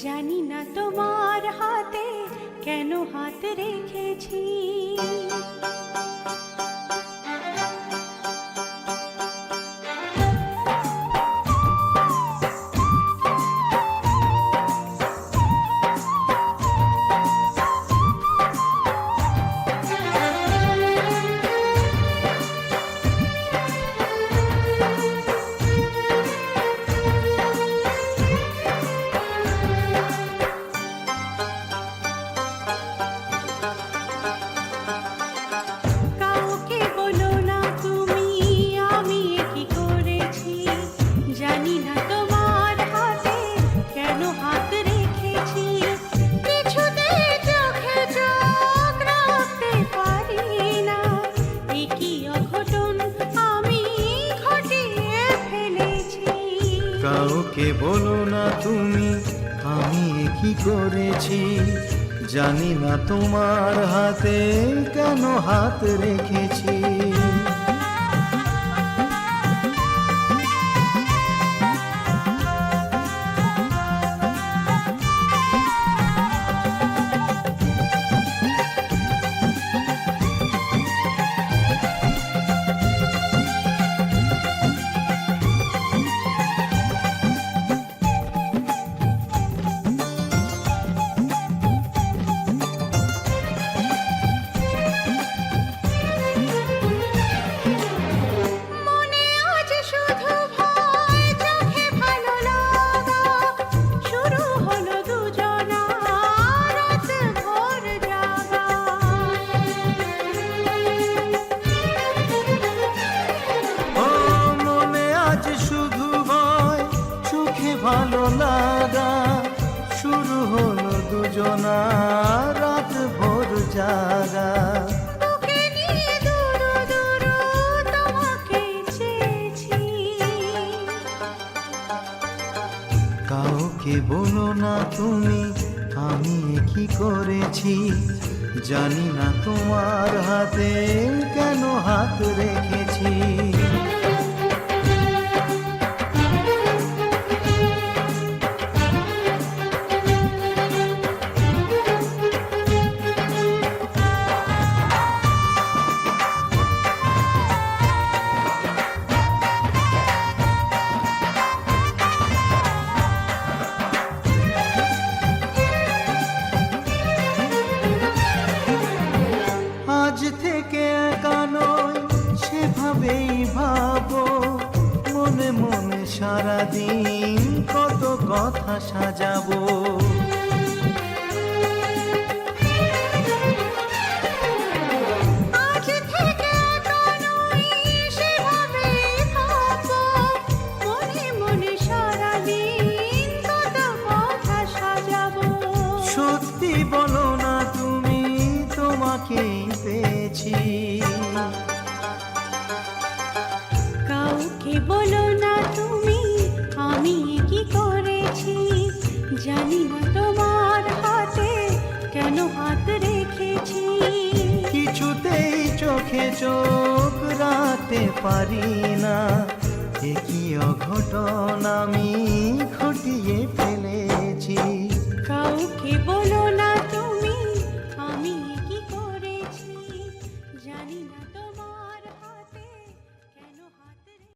জানি না তোমার হাতে কেন হাত রেখেছি। কাউকে বলো না তুমি আমি কি করেছি, জানি না তোমার হাতে কেন হাত রেখেছি। ভালো লাগা শুরু হলো দুজনা রাত ভোর জাগা। তোকে নিয়ে দূর দূর তোমাকে চেয়েছি। কাউকে বলো না তুমি আমি কি করেছি, জানি না তোমার হাতে কেন হাত রেখেছি। আজ থেকে একা নয় সেভাবেই ভাবো, মনে মনে সারাদিন কত কথা সাজাবো। আজ থেকে একা নয় সেভাবেই ভাবো, মনে মনে সারাদিন কত কথা সাজাবো। সত্যি বলো না তুমি তোমাকেই পেয়েছি। কাউকে বলো না তুমি আমি কি করেছি, জানি না তোমার হাতে কেন হাত রেখেছি। কিছুতেই চোখে চোখ রাখতে পারি না, কি অঘটন আমি ঘটিয়ে ফেলেছি। কাউকে বলো না